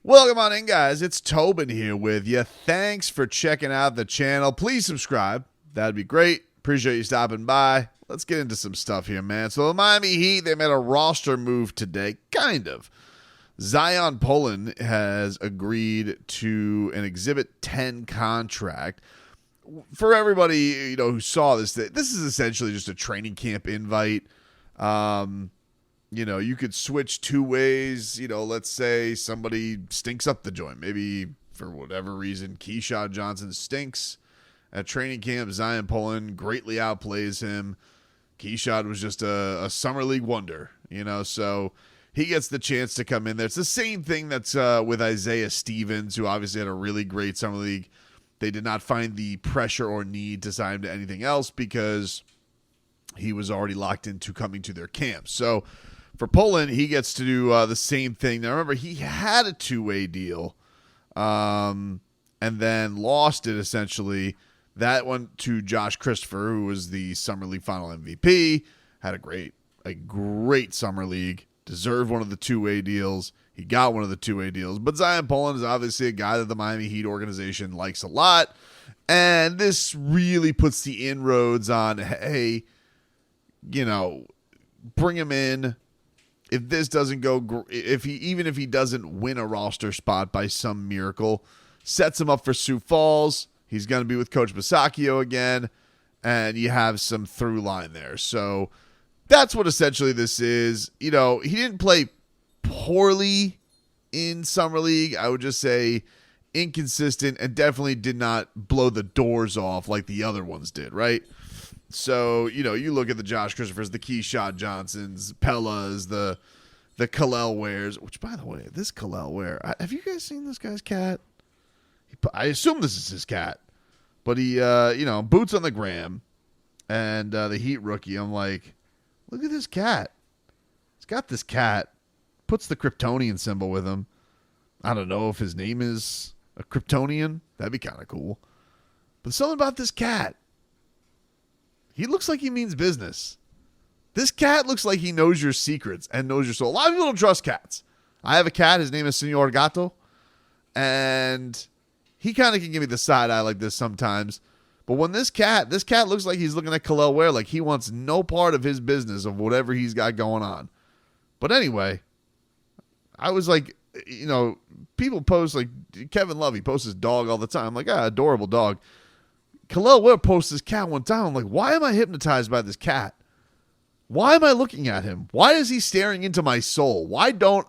Welcome on in, guys. It's Tobin here with you. Thanks for checking out the channel. Please subscribe. That'd be great. Appreciate you stopping by. Let's get into some stuff here, man. So the Miami Heat, they made a roster move today, kind of. Zyon Pullin has agreed to an Exhibit 10 contract. For everybody who saw this is essentially just a training camp invite. You could switch two ways. Let's say somebody stinks up the joint. Maybe for whatever reason, Keyshawn Johnson stinks at training camp. Zyon Pullin greatly outplays him. Keyshawn was just a summer league wonder, so he gets the chance to come in there. It's the same thing that's with Isaiah Stevens, who obviously had a really great summer league. They did not find the pressure or need to sign him to anything else because he was already locked into coming to their camp. So for Pullin, he gets to do the same thing. Now, remember, he had a two-way deal and then lost it, essentially. That went to Josh Christopher, who was the Summer League Final MVP. Had a great Summer League. Deserved one of the two-way deals. He got one of the two-way deals. But Zyon Pullin is obviously a guy that the Miami Heat organization likes a lot. And this really puts the inroads on, hey, bring him in. If this doesn't go, even if he doesn't win a roster spot by some miracle, sets him up for Sioux Falls. He's going to be with Coach Bisaccio again, and you have some through line there. So that's what essentially this is. He didn't play poorly in Summer League. I would just say inconsistent and definitely did not blow the doors off like the other ones did, right? So, you look at the Josh Christophers, the Keyshawn Johnsons, Pellas, the Kel'el Wares, which, by the way, this Kel'el Ware, have you guys seen this guy's cat? I assume this is his cat, but he, boots on the gram, and the Heat rookie, I'm like, look at this cat. He's got this cat, puts the Kryptonian symbol with him. I don't know if his name is a Kryptonian. That'd be kind of cool. But something about this cat. He looks like he means business. This cat looks like he knows your secrets and knows your soul. A lot of people don't trust cats. I have a cat. His name is Senor Gato. And he kind of can give me the side eye like this sometimes. But when this cat looks like he's looking at Kel'el Ware like he wants no part of his business of whatever he's got going on. But anyway, I was like, people post, like Kevin Love, he posts his dog all the time. I'm like, adorable dog. Kel'el Ware posts this cat one time. I'm like, why am I hypnotized by this cat? Why am I looking at him? Why is he staring into my soul? Why don't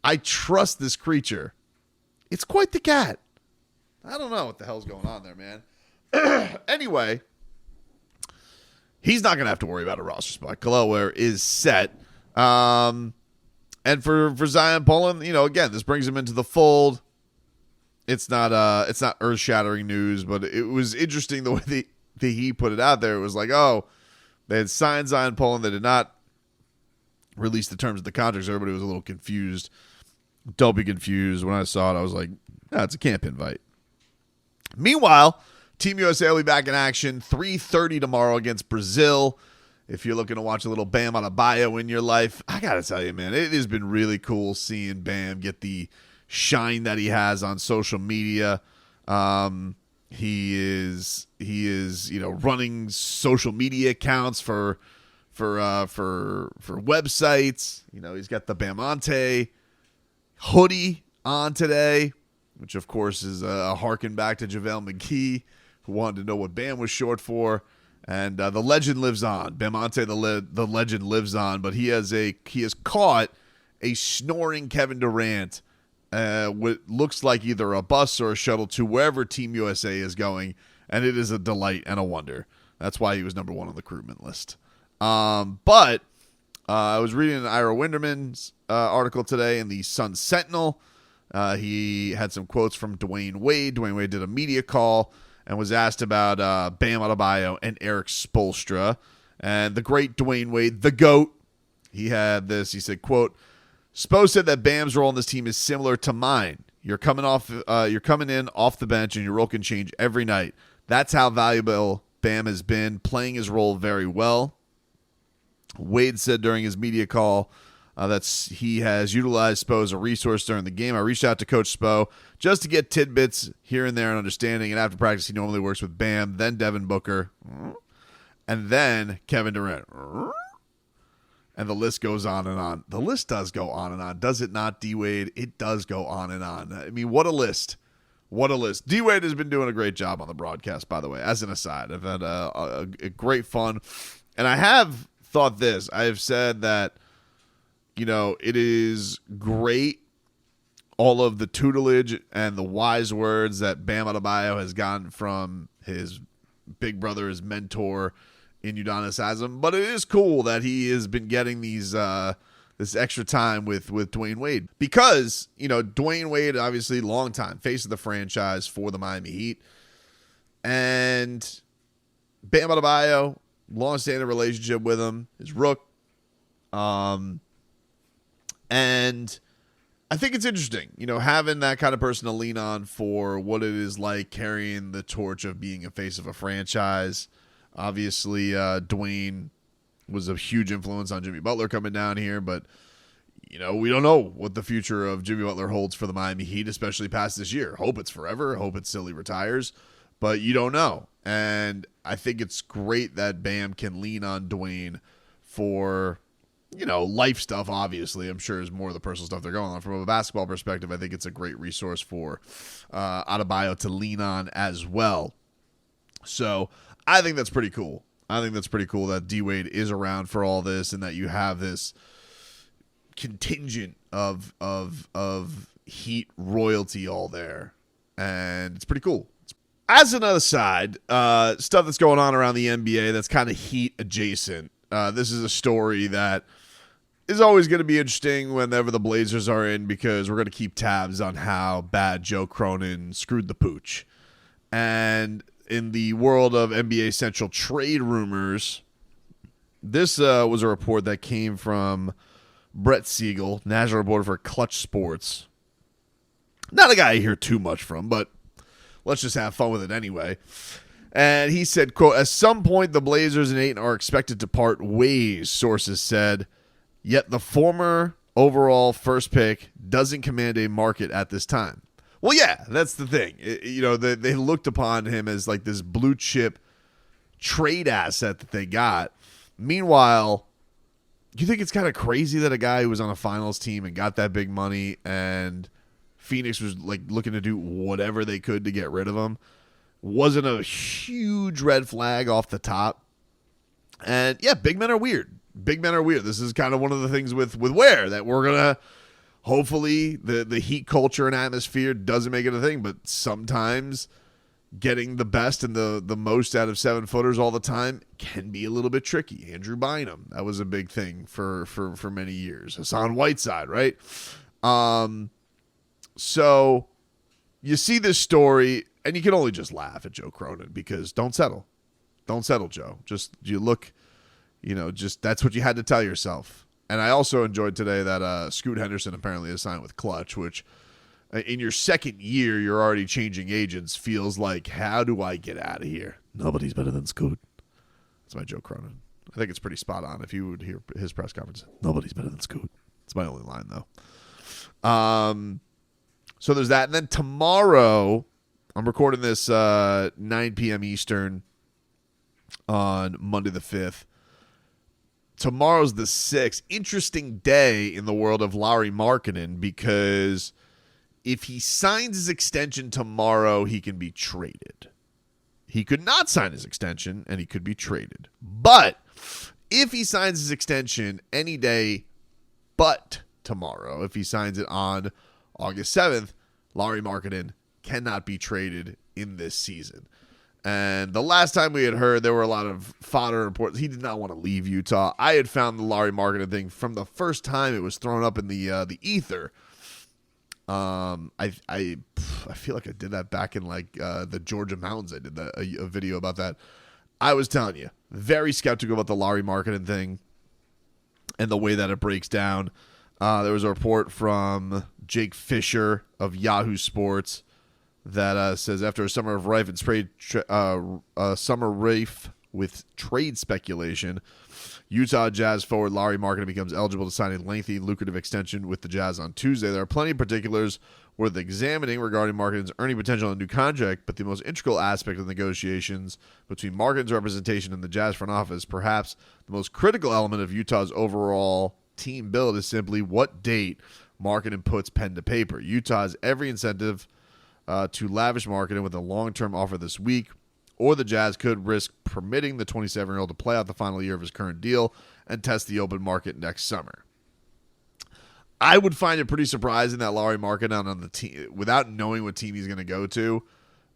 I trust this creature? It's quite the cat. I don't know what the hell's going on there, man. Anyway, he's not going to have to worry about a roster spot. Kel'el Ware is set. And for Zyon Pullin, again, this brings him into the fold. It's not earth-shattering news, but it was interesting the way the Heat put it out there. It was like, they had signed Zyon Pullin. They did not release the terms of the contracts. Everybody was a little confused. Don't be confused. When I saw it, I was like, it's a camp invite. Meanwhile, Team USA will be back in action 3:30 tomorrow against Brazil. If you're looking to watch a little Bam Adebayo in your life, I got to tell you, man, it has been really cool seeing Bam get the shine that he has on social media. He is running social media accounts for websites. He's got the Bamante hoodie on today, which of course is a harken back to JaVale McGee, who wanted to know what Bam was short for. And the legend lives on. Bamante, the legend lives on, but he has caught a snoring Kevin Durant. What looks like either a bus or a shuttle to wherever Team USA is going, and it is a delight and a wonder. That's why he was number one on the recruitment list. But I was reading Ira Winderman's article today in the Sun Sentinel. He had some quotes from Dwyane Wade. Dwyane Wade did a media call and was asked about Bam Adebayo and Erik Spoelstra. And the great Dwyane Wade, the GOAT, he had this. He said, quote, Spo said that Bam's role on this team is similar to mine. You're coming in off the bench, and your role can change every night. That's how valuable Bam has been, playing his role very well. Wade said during his media call, He has utilized Spo as a resource during the game. I reached out to Coach Spo just to get tidbits here and there and understanding. And after practice, he normally works with Bam, then Devin Booker, and then Kevin Durant. And the list goes on and on. The list does go on and on. Does it not, DWade? It does go on and on. I mean, what a list. What a list. DWade has been doing a great job on the broadcast, by the way, as an aside. I've had a great fun. And I have thought this. I have said that, it is great, all of the tutelage and the wise words that Bam Adebayo has gotten from his big brother, his mentor in Udonis Haslem. But it is cool that he has been getting these this extra time with Dwyane Wade. Because, Dwyane Wade, obviously, long time, face of the franchise for the Miami Heat. And Bam Adebayo, long-standing relationship with him, his rook. And I think it's interesting, having that kind of person to lean on for what it is like carrying the torch of being a face of a franchise. Obviously, Dwyane was a huge influence on Jimmy Butler coming down here, but, we don't know what the future of Jimmy Butler holds for the Miami Heat, especially past this year. Hope it's forever. Hope it's till he retires, but you don't know. And I think it's great that Bam can lean on Dwyane for, life stuff, obviously. I'm sure is more of the personal stuff they're going on. From a basketball perspective, I think it's a great resource for Adebayo to lean on as well. So I think that's pretty cool. I think that's pretty cool that DWade is around for all this and that you have this contingent of Heat royalty all there. And it's pretty cool. As another side, stuff that's going on around the NBA that's kind of Heat adjacent. This is a story that is always going to be interesting whenever the Blazers are in because we're going to keep tabs on how bad Joe Cronin screwed the pooch. And in the world of NBA Central trade rumors, this was a report that came from Brett Siegel, national reporter for Clutch Sports. Not a guy I hear too much from, but let's just have fun with it anyway. And he said, quote, "At some point, the Blazers and Ayton are expected to part ways," sources said. "Yet the former overall first pick doesn't command a market at this time." Well, yeah, that's the thing. They looked upon him as like this blue chip trade asset that they got. Meanwhile, you think it's kind of crazy that a guy who was on a finals team and got that big money and Phoenix was like looking to do whatever they could to get rid of him wasn't a huge red flag off the top. And yeah, big men are weird. Big men are weird. This is kind of one of the things with Ware that we're going to hopefully the Heat culture and atmosphere doesn't make it a thing, but sometimes getting the best and the most out of 7-footers all the time can be a little bit tricky. Andrew Bynum, that was a big thing for many years. Hassan Whiteside, right? So you see this story, and you can only just laugh at Joe Cronin because don't settle. Don't settle, Joe. You look, just that's what you had to tell yourself. And I also enjoyed today that Scoot Henderson apparently is signed with Clutch, which in your second year, you're already changing agents. Feels like, how do I get out of here? Nobody's better than Scoot. That's my Joe Cronin. I think it's pretty spot on if you would hear his press conference. Nobody's better than Scoot. It's my only line, though. So there's that. And then tomorrow, I'm recording this 9 p.m. Eastern on Monday the 5th. Tomorrow's the 6th. Interesting day in the world of Lauri Markkanen because if he signs his extension tomorrow, he can be traded. He could not sign his extension, and he could be traded. But if he signs his extension any day but tomorrow, if he signs it on August 7th, Lauri Markkanen cannot be traded in this season. And the last time we had heard, there were a lot of fodder reports. He did not want to leave Utah. I had found the Lauri Markkanen thing from the first time it was thrown up in the ether. I feel like I did that back in like the Georgia mountains. I did that a video about that. I was telling you, very skeptical about the Lauri Markkanen thing and the way that it breaks down. There was a report from Jake Fisher of Yahoo Sports that says after a summer of rife with trade speculation. Utah Jazz forward Lauri Markkanen becomes eligible to sign a lengthy, lucrative extension with the Jazz on Tuesday. There are plenty of particulars worth examining regarding Markkanen's earning potential in a new contract, but the most integral aspect of the negotiations between Markkanen's representation and the Jazz front office, perhaps the most critical element of Utah's overall team build, is simply what date Markkanen puts pen to paper. Utah has every incentive to lavish Markkanen with a long-term offer this week, or the Jazz could risk permitting the 27-year-old to play out the final year of his current deal and test the open market next summer. I would find it pretty surprising that Lauri Markkanen on the team, without knowing what team he's going to go to,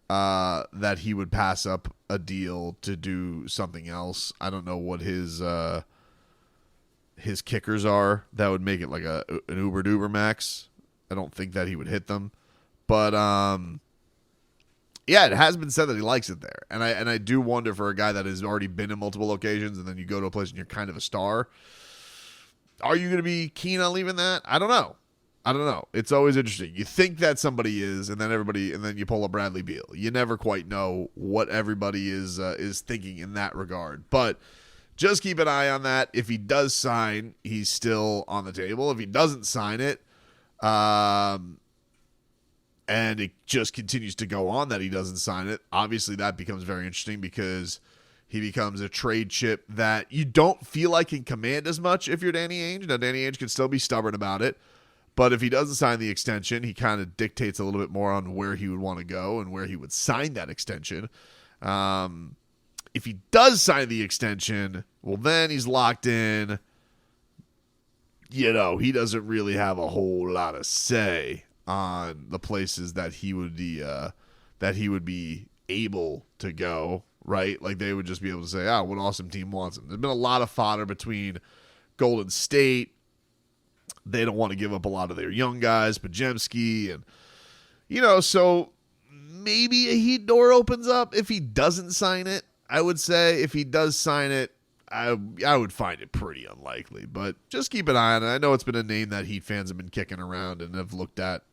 that he would pass up a deal to do something else. I don't know what his kickers are that would make it like an uber max. I don't think that he would hit them, but yeah, it has been said that he likes it there, and I do wonder, for a guy that has already been in multiple locations and then you go to a place and you're kind of a star, are you going to be keen on leaving that? I don't know. It's always interesting. You think that somebody is, and then you pull a Bradley Beal. You never quite know what everybody is thinking in that regard. But just keep an eye on that. If he does sign, he's still on the table. If he doesn't sign it, and it just continues to go on that he doesn't sign it, obviously that becomes very interesting, because he becomes a trade chip that you don't feel like can command as much if you're Danny Ainge. Now, Danny Ainge can still be stubborn about it, but if he doesn't sign the extension, he kind of dictates a little bit more on where he would want to go and where he would sign that extension. If he does sign the extension, well, then he's locked in. You know, he doesn't really have a whole lot of say on the places that he would be able to go. Right? Like, they would just be able to say, what awesome team wants him. There's been a lot of fodder between Golden State. They don't want to give up a lot of their young guys, Podziemski, and, so maybe a Heat door opens up if he doesn't sign it. I would say if he does sign it, I would find it pretty unlikely, but just keep an eye on it. I know it's been a name that Heat fans have been kicking around and have looked at